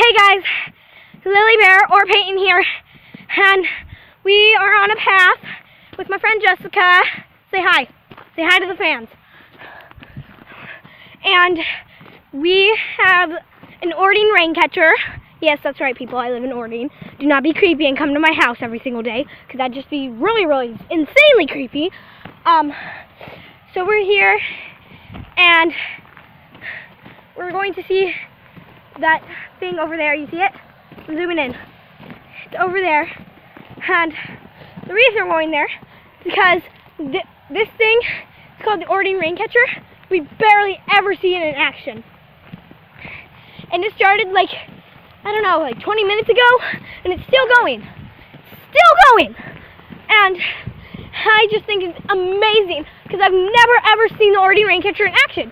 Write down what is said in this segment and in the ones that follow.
Hey guys, Lily Bear or Peyton here, and we are on a path with my friend Jessica. Say hi. Say hi to the fans. And we have an Orting rain catcher. Yes, that's right, people. I live in Orting. Do not be creepy and come to my house every single day, because that'd just be really, really insanely creepy. So we're here, and we're going to see that thing over there. You see it? I'm zooming in. It's over there. And the reason we're going there is because this thing is called the Orting rain catcher. We barely ever see it in action. And it started like, I don't know, like 20 minutes ago, and it's still going. Still going! And I just think it's amazing, because I've never ever seen the Orting rain catcher in action.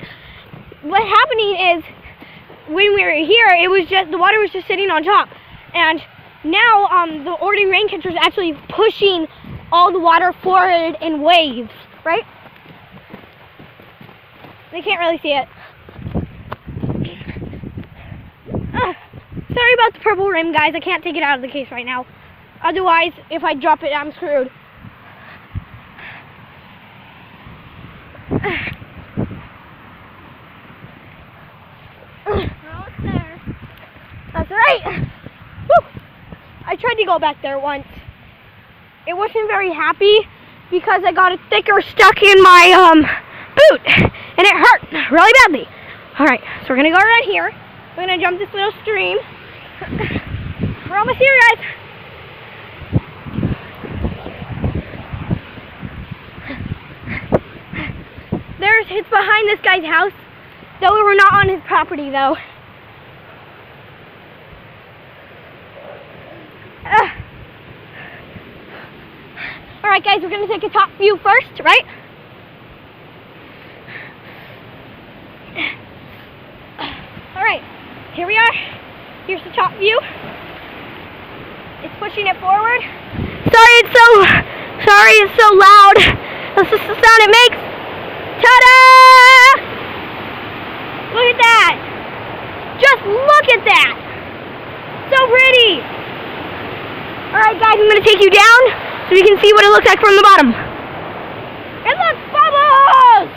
What's happening is, when we were here, it was just, the water was just sitting on top. And now the Orting rain catcher is actually pushing all the water forward in waves, right? They can't really see it. Sorry about the purple rim, guys. I can't take it out of the case right now. Otherwise, if I drop it, I'm screwed. That's right. Woo. I tried to go back there once. It wasn't very happy because I got a thicker stuck in my boot, and it hurt really badly. All right, so we're gonna go right here. We're gonna jump this little stream. We're almost here, guys. It's behind this guy's house, though we're not on his property, though. Alright guys, we're going to take a top view first, right? Alright, here we are. Here's the top view. It's pushing it forward. Sorry it's so loud. That's just the sound it makes. Ta-da! Look at that. Just look at that. So pretty. Alright guys, I'm going to take you down so you can see what it looks like from the bottom. And look, bubbles!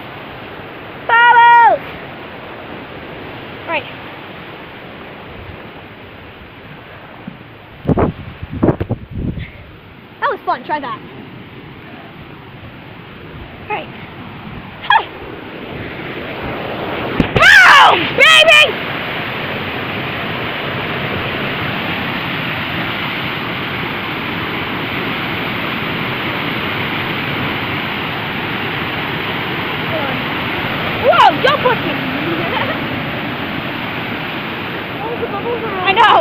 Bubbles! Alright. That was fun, try that. Alright. Hi! Boom! Baby! Whoa, don't push me! Oh, the bubbles are on. I know!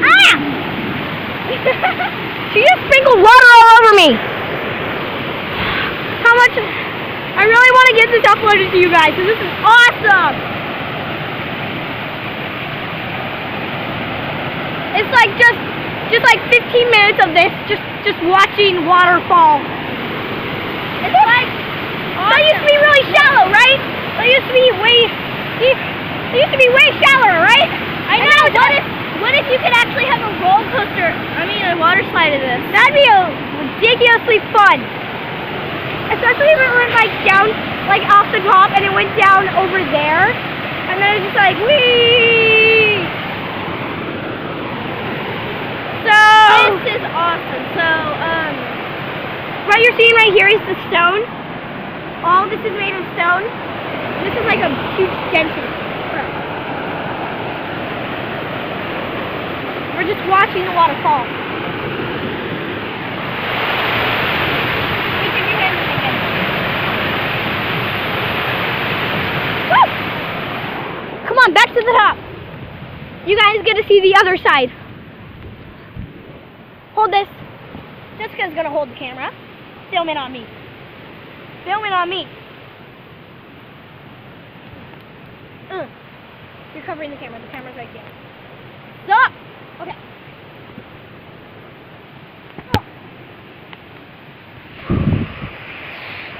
Ah! She just sprinkled water all over me! How much? I really want to get this uploaded to you guys, because this is awesome! It's like just like 15 minutes of this, just watching waterfall. It's like, awesome. That used to be really shallow, right? That used to be way shallower, right? I know. What if you could actually have a roller coaster? I mean, a water slide of this. That'd be ridiculously fun. Especially if it went like down, like off the top, and it went down over there, and then it's just like whee. So this is awesome. So what you're seeing right here is the stone. All this is made of stone. This is like a huge density. We're just watching the waterfall. Woo! Come on, back to the top. You guys get to see the other side. Hold this. Jessica's gonna hold the camera. Film it on me. Film it on me. You're covering the camera. The camera's right there. Stop! Okay.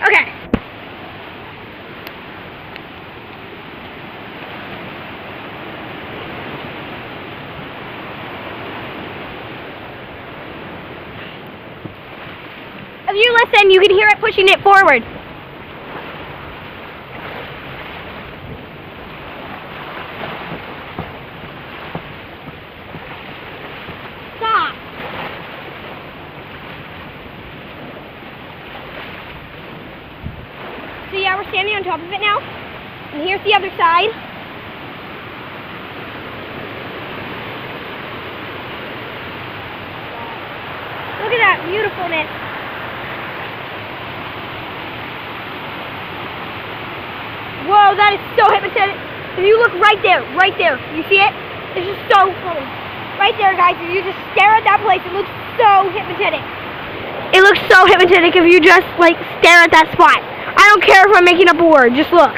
Okay. If you listen, you can hear it pushing it forward. Stop. So yeah, we're standing on top of it now. And here's the other side. Look at that beautifulness. Whoa, that is so hypnotic. If you look right there, you see it? It's just so cool. Right there, guys, if you just stare at that place, it looks so hypnotic. It looks so hypnotic if you just, like, stare at that spot. I don't care if I'm making up a word, just look.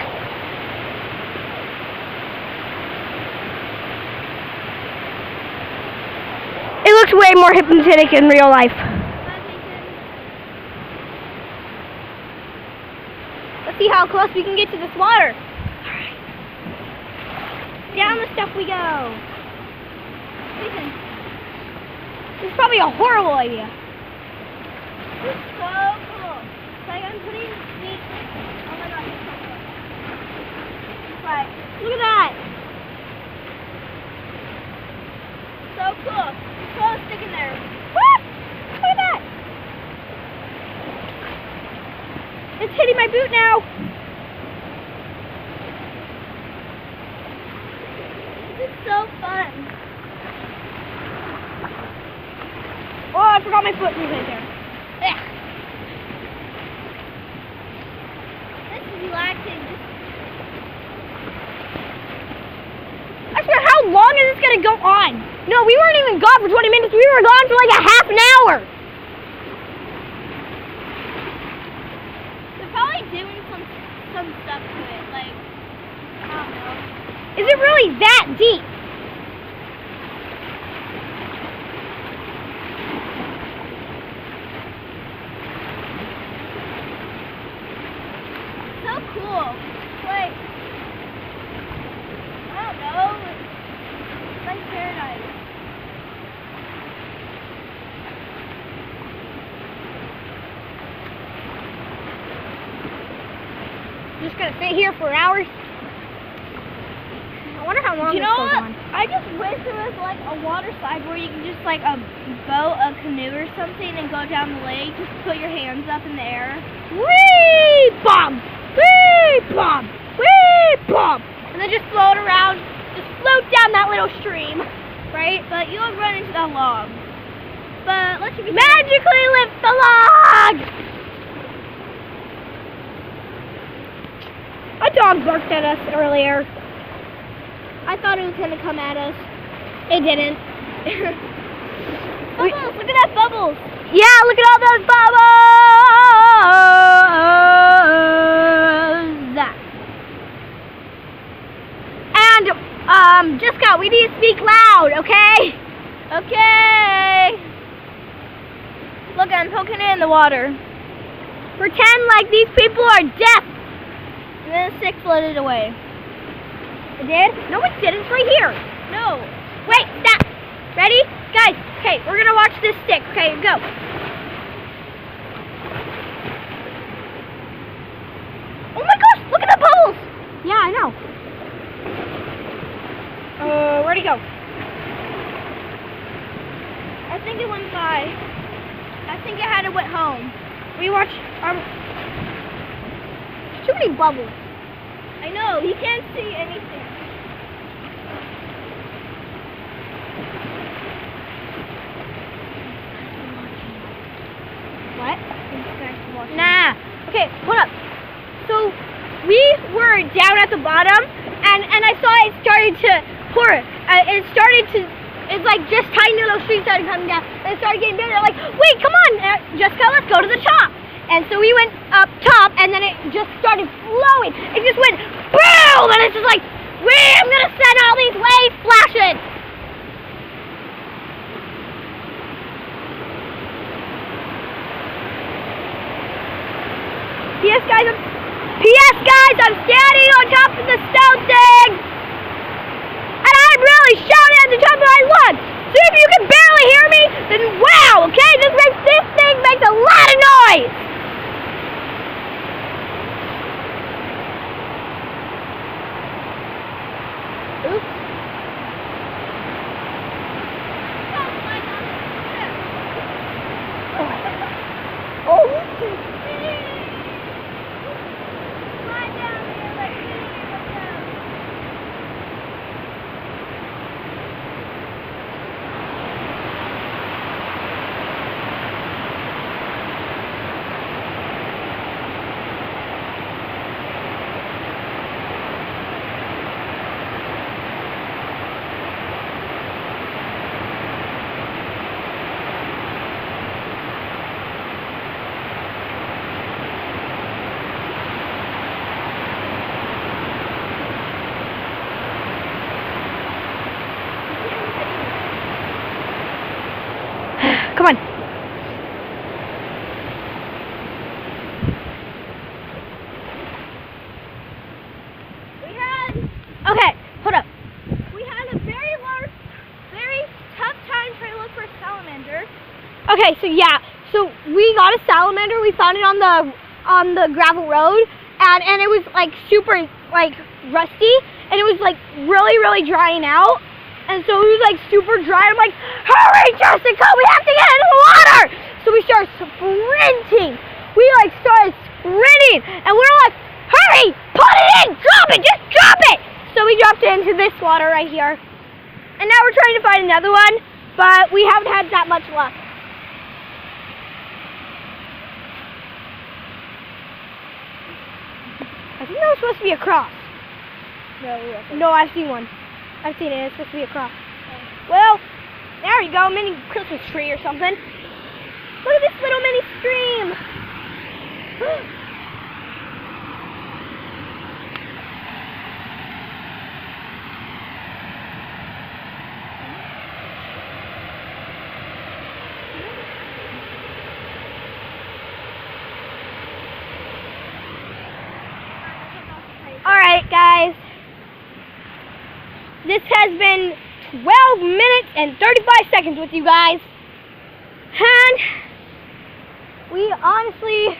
It looks way more hypnotic in real life. Let's see how close we can get to this water. Alright. Down the stuff we go. Listen. This is probably a horrible idea. This is so cool. It's like I'm putting meat. Oh my god, it's so cool. It's like, look at that. So cool. It's so sticking there. Woo! Look at that. It's hitting my boot now. This is so fun. Oh, I forgot my foot was right there. Ugh. This is relaxing. I swear, how long is this going to go on? No, we weren't even gone for 20 minutes. We were gone for like a half an hour. They're probably doing some stuff to it. Like, I don't know. Is it really that deep? So cool. Like, I don't know. It's like paradise. Just gonna sit here for hours. I wonder how long this goes on. I just wish there was like a water slide where you can just like a boat, a canoe or something and go down the lake. Just put your hands up in the air. Whee! Bomb! Whee! Bomb! Whee! Bomb! And then just float around. Just float down that little stream. Right? But you'll run into that log. But let's just magically lift the log! A dog barked at us earlier. I thought it was going to come at us. It didn't. Bubbles! Look at that bubbles! Yeah, look at all those bubbles! And, Jessica, we need to speak loud, okay? Okay. Look, I'm poking it in the water. Pretend like these people are deaf. And then the stick floated away. It did? No, it didn't. It's right here. No. Wait, stop. Ready? Guys, okay, we're going to watch this stick. Okay, go. Oh my gosh, look at the bubbles. Yeah, I know. Where'd he go? I think it went by. I think it went home. We watched, too many bubbles. I know, he can't see anything. What? Nah. Okay, hold up. So, we were down at the bottom, and I saw it started to pour. It's like just tiny little streets started coming down, and it started getting bigger. Like, wait, come on, Jessica, let's go to the top. And so we went up top, and then it just started flowing. It just went boom, and it's just like, wait, I'm gonna send all these waves flashing. P.S. guys, I'm standing on top of the stone thing, and I'm really shouting at the top of my lungs. So if you can barely hear me, then wow, okay, this thing makes a lot of noise. Okay, hold up. We had a very tough time trying to look for a salamander. Okay, so yeah, so we got a salamander. We found it on the gravel road, and it was like super like rusty, and it was like really drying out, and so it was like super dry. I'm like, hurry, Jessica, we have to get into the water. So we started sprinting. We like started sprinting, and we were like, hurry, put it in, drop it, just drop it. So we dropped it into this water right here, and now we're trying to find another one, but we haven't had that much luck. I think that was supposed to be a cross. No, I've seen one. I've seen it. It's supposed to be a cross. Well, there you go. Mini Christmas tree or something. Look at this little mini stream. Alright guys, this has been 12 minutes and 35 seconds with you guys, and we honestly,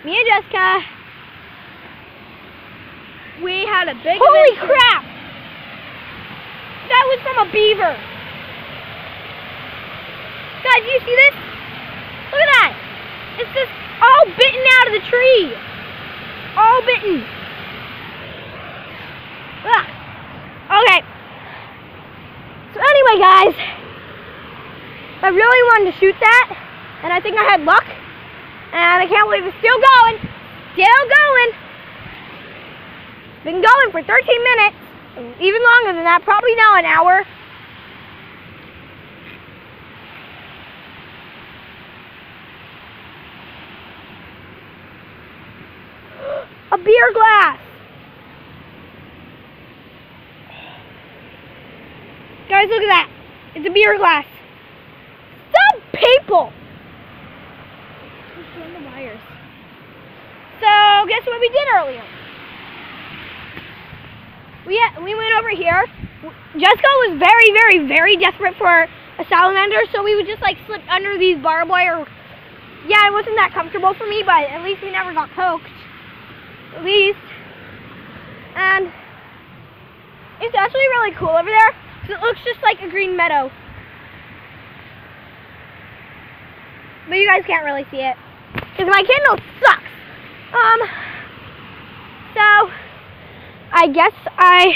me and Jessica, We had a big holy adventure. crap, that was from a beaver. Guys, do you see this? Look at that, it's just all bitten out of the tree, all bitten. Ugh. Okay. So anyway, guys, I really wanted to shoot that, and I think I had luck, and I can't believe it's still going. Still going. It's been going for 13 minutes, even longer than that, probably now an hour. A beer glass. Guys, look at that. It's a beer glass. Some people. Who's doing the wires? So, guess what we did earlier? We went over here. Jessica was very desperate for a salamander, so we would just like slip under these barbed wire. Yeah, it wasn't that comfortable for me, but at least we never got poked. At least. And it's actually really cool over there. It looks just like a green meadow. But you guys can't really see it, because my Kindle sucks. So, I guess I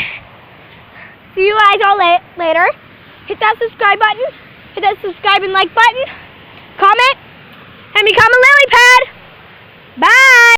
see you guys all later. Hit that subscribe button. Hit that subscribe and like button. Comment. And become a lily pad. Bye.